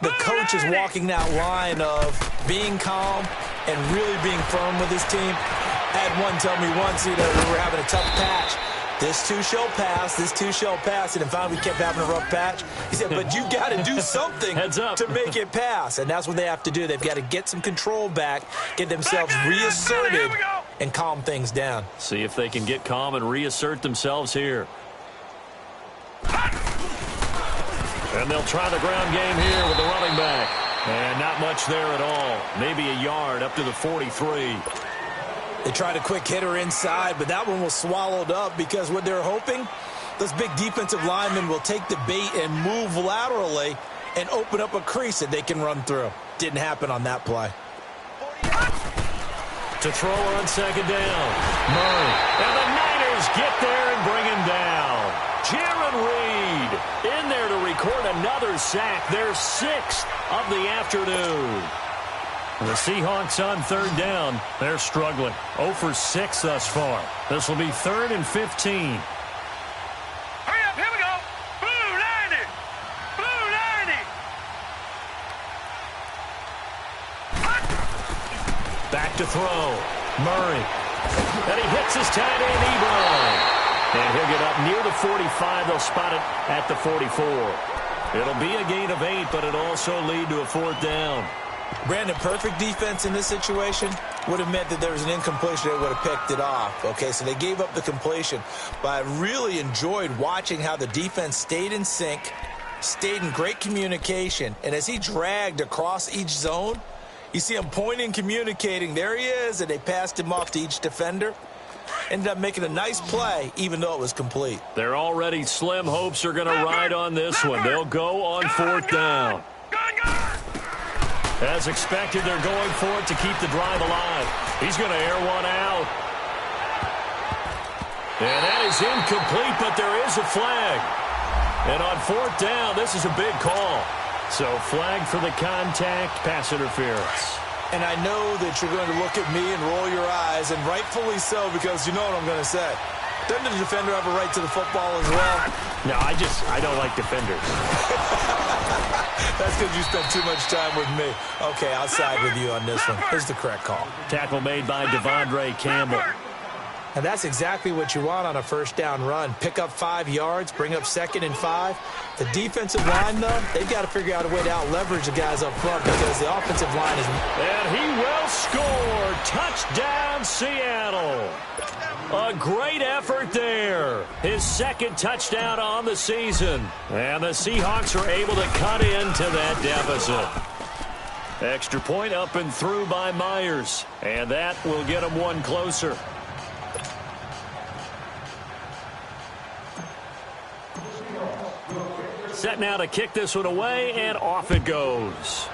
the coach is walking that line of being calm and really being firm with his team. I had one tell me once, we were having a tough patch. This too shall pass, this too shall pass. And finally we kept having a rough patch. He said, but you got to do something to make it pass. And that's what they have to do. They've got to get some control back, get themselves reasserted, and calm things down. See if they can get calm and reassert themselves here. And they'll try the ground game here with the running back. And not much there at all. Maybe a yard up to the 43. They tried a quick hitter inside, but that one was swallowed up because what they're hoping, those big defensive linemen will take the bait and move laterally and open up a crease that they can run through. Didn't happen on that play. To throw on 2nd down. Murray. And the Niners get there and bring him down. Jaron Reed in there to record another sack. Their 6th of the afternoon. The Seahawks on 3rd down. They're struggling. 0 for 6 thus far. This will be 3rd and 15. Hurry up, here we go. Blue 90. Blue 90. Back to throw. Murray. And he hits his tight end, Ebron. And he'll get up near the 45. They'll spot it at the 44. It'll be a gain of 8, but it'll also lead to a 4th down. Brandon, perfect defense in this situation would have meant that there was an incompletion that would have picked it off. Okay, so they gave up the completion. But I really enjoyed watching how the defense stayed in sync, stayed in great communication, and as he dragged across each zone, you see him pointing, communicating. There he is, and they passed him off to each defender. Ended up making a nice play, even though it was complete. They're already slim hopes are going to ride on this one. They'll go on 4th down. As expected, they're going for it to keep the drive alive. He's going to air one out. And that is incomplete, but there is a flag. And on 4th down, this is a big call. So flag for the contact, pass interference. And I know that you're going to look at me and roll your eyes, and rightfully so, because you know what I'm going to say. Doesn't the defender have a right to the football as well? No, I don't like defenders. That's because you spent too much time with me. Okay, I'll side with you on this one. Here's the correct call. Tackle made by Devondre Campbell. And that's exactly what you want on a 1st down run. Pick up 5 yards, bring up 2nd and 5. The defensive line, though, they've got to figure out a way to out-leverage the guys up front because the offensive line is... And he will score. Touchdown, Seattle. A great effort there. His 2nd touchdown on the season. And the Seahawks are able to cut into that deficit. Extra point up and through by Myers. And that will get them one closer. Set now to kick this one away, and off it goes.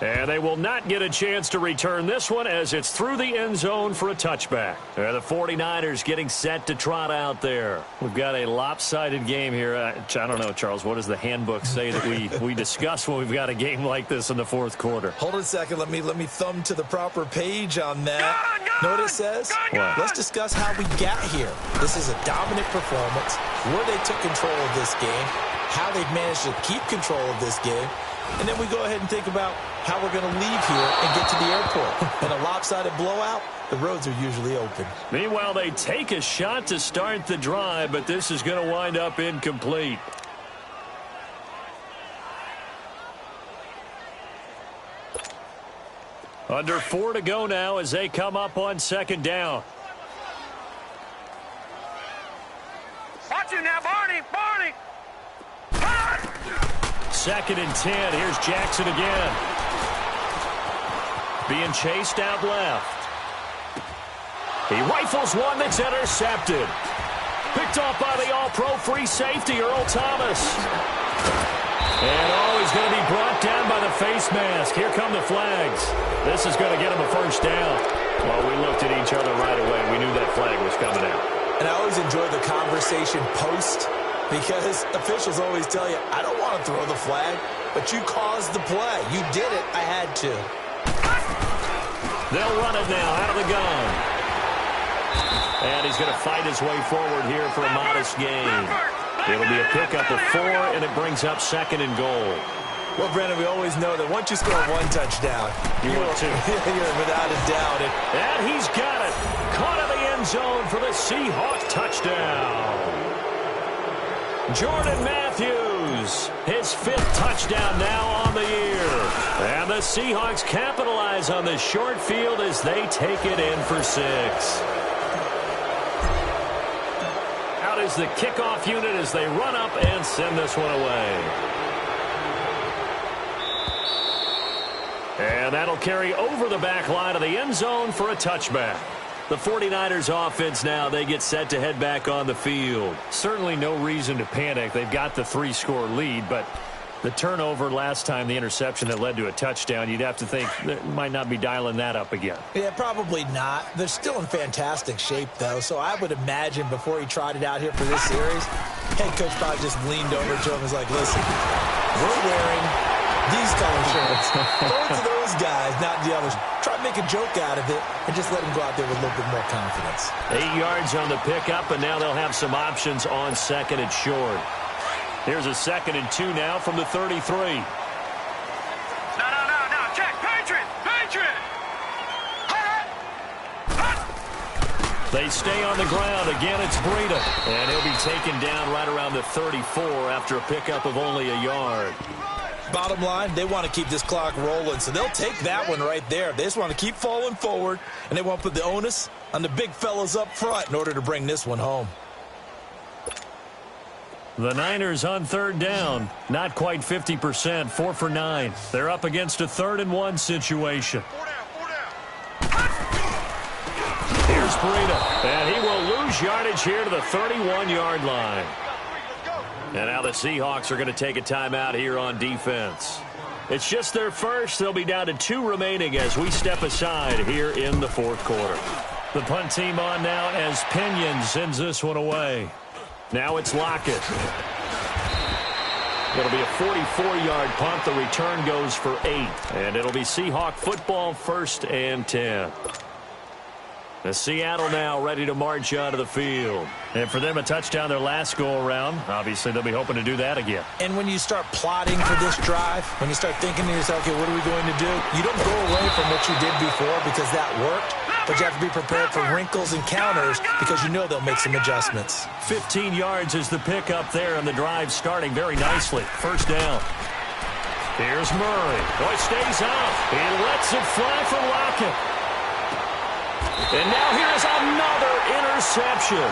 And they will not get a chance to return this one as it's through the end zone for a touchback. The 49ers getting set to trot out there. We've got a lopsided game here. I don't know, Charles, what does the handbook say that we discuss when we've got a game like this in the fourth quarter? Hold on a second. Let me thumb to the proper page on that. Know what it says? What? Let's discuss how we got here. This is a dominant performance, where they took control of this game, how they've managed to keep control of this game, and then we go ahead and think about how we're going to leave here and get to the airport. In a lopsided blowout, the roads are usually open. Meanwhile, they take a shot to start the drive, but this is going to wind up incomplete. Under 4 to go now as they come up on second down. Watch it now, Barney! Barney! Second and 10. Here's Jackson again. Being chased out left. He rifles one that's intercepted. Picked off by the all-pro free safety, Earl Thomas. And he's going to be brought down by the face mask. Here come the flags. This is going to get him a first down. Well, we looked at each other right away. We knew that flag was coming out. And I always enjoy the conversation post, because officials always tell you, I don't want to throw the flag, but you caused the play. You did it. I had to. They'll run it now out of the gun. And he's going to fight his way forward here for a modest gain. It'll be a pickup of 4, and it brings up second and goal. Well, Brandon, we always know that once you score one touchdown, you want two. You're without a doubt. And he's got it. Caught in the end zone for the Seahawks touchdown. Jordan Matthews, his 5th touchdown now on the year. And the Seahawks capitalize on this short field as they take it in for 6. Out is the kickoff unit as they run up and send this one away. And that'll carry over the back line of the end zone for a touchback. The 49ers offense now, they get set to head back on the field. Certainly no reason to panic. They've got the 3-score lead, but the turnover last time, the interception that led to a touchdown, you'd have to think they might not be dialing that up again. Yeah, probably not. They're still in fantastic shape, though, so I would imagine before he trotted out here for this series, head coach probably just leaned over to him and was like, listen, we're wearing these color shirts. Throw it to those guys, not the others. Try to make a joke out of it and just let them go out there with a little bit more confidence. 8 yards on the pickup, and now they'll have some options on second and short. Here's a 2nd and 2 now from the 33. No. Check. Patriot! They stay on the ground. Again, it's Breida. And he'll be taken down right around the 34 after a pickup of only a yard. Bottom line, they want to keep this clock rolling, so they'll take that one right there. They just want to keep falling forward, and they want to put the onus on the big fellas up front in order to bring this one home. The Niners on 3rd down. Not quite 50%, 4 for 9. They're up against a 3rd and 1 situation. 4 down. Here's Breida, and he will lose yardage here to the 31-yard line. And now the Seahawks are going to take a timeout here on defense. It's just their first. They'll be down to 2 remaining as we step aside here in the 4th quarter. The punt team on now as Pinion sends this one away. Now it's Lockett. It'll be a 44-yard punt. The return goes for 8. And it'll be Seahawk football, 1st and 10. The Seattle now ready to march out of the field. And for them, a touchdown their last go-around. Obviously, they'll be hoping to do that again. And when you start plotting for this drive, when you start thinking to yourself, okay, what are we going to do? You don't go away from what you did before because that worked. But you have to be prepared for wrinkles and counters because you know they'll make some adjustments. 15 yards is the pickup there, and the drive starting very nicely. 1st down. Here's Murray. Oh, it stays out. He lets it fly for Lockett. And now here's another interception.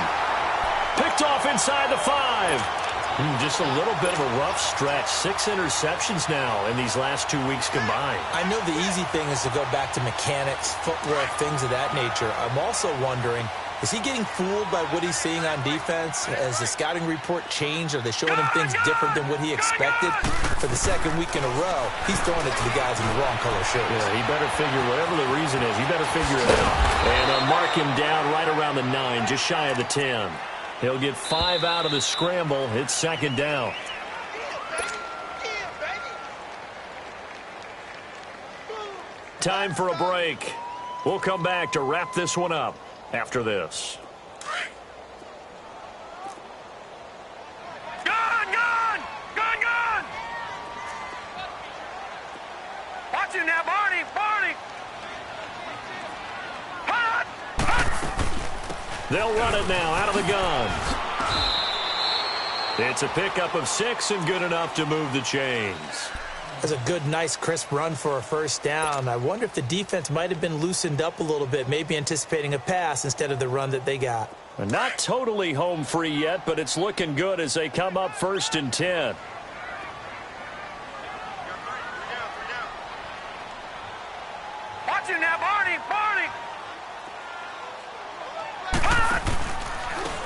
Picked off inside the 5. Just a little bit of a rough stretch. 6 interceptions now in these last 2 weeks combined. I know the easy thing is to go back to mechanics, footwork, things of that nature. I'm also wondering Is he getting fooled by what he's seeing on defense? Has the scouting report changed? Are they showing him things different than what he expected? For the second week in a row, he's throwing it to the guys in the wrong color shirts. Yeah, he better figure, whatever the reason is, he better figure it out. And they'll mark him down right around the 9, just shy of the 10. He'll get 5 out of the scramble. It's second down. Time for a break. We'll come back to wrap this one up after this. Gun, gun! Gun, gun! Watch him now, Barney! Barney! Hot! Hot! They'll run it now out of the gun. It's a pickup of 6 and good enough to move the chains. That's a good, nice, crisp run for a first down. I wonder if the defense might have been loosened up a little bit, maybe anticipating a pass instead of the run that they got. Not totally home free yet, but it's looking good as they come up 1st and 10. Watch him now, Barney! Barney!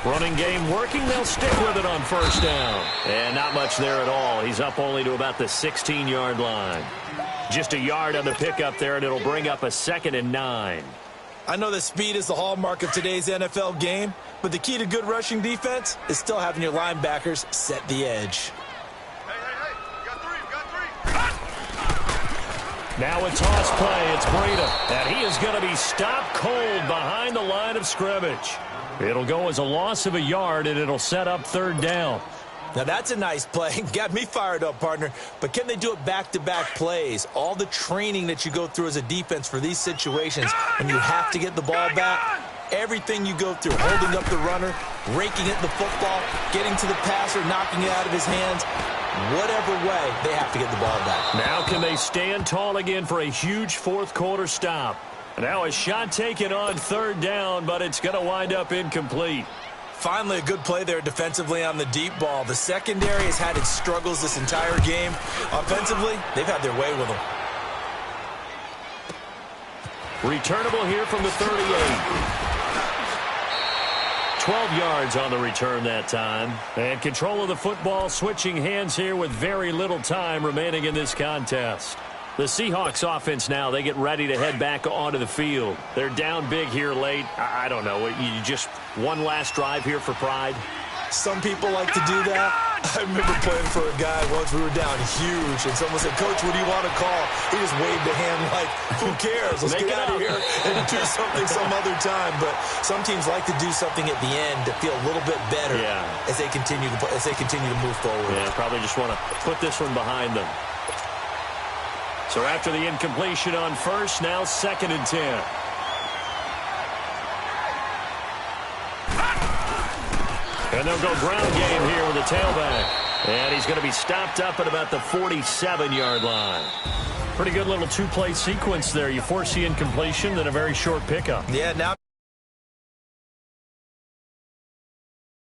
Running game working. They'll stick with it on first down. And not much there at all. He's up only to about the 16-yard line. Just a yard on the pickup there, and it'll bring up a 2nd and 9. I know that speed is the hallmark of today's NFL game, but the key to good rushing defense is still having your linebackers set the edge. Hey, you got 3. Now a toss play. It's Breida. And he is going to be stopped cold behind the line of scrimmage. It'll go as a loss of a yard, and it'll set up 3rd down. Now, that's a nice play. Got me fired up, partner. But can they do it back-to-back plays? All the training that you go through as a defense for these situations, when you have to get the ball back, everything you go through, holding up the runner, raking at the football, getting to the passer, knocking it out of his hands, whatever way, they have to get the ball back. Now can they stand tall again for a huge 4th-quarter stop? Now a shot taken on 3rd down, but it's going to wind up incomplete. Finally, a good play there defensively on the deep ball. The secondary has had its struggles this entire game. Offensively, they've had their way with them. Returnable here from the 38. 12 yards on the return that time. And control of the football switching hands here with very little time remaining in this contest. The Seahawks offense now, they get ready to head back onto the field. They're down big here late. I don't know. You just one last drive here for pride? Some people like to do that. I remember playing for a guy once. We were down huge, and someone said, "Coach, what do you want to call?" He just waved a hand like, "Who cares? Let's get out of here and do something some other time." But some teams like to do something at the end to feel a little bit better as they continue to move forward. Yeah, probably just want to put this one behind them. So after the incompletion on first, now 2nd and 10. And they'll go ground game here with the tailback. And he's going to be stopped up at about the 47-yard line. Pretty good little 2-play sequence there. You force the incompletion, then a very short pickup. Yeah, now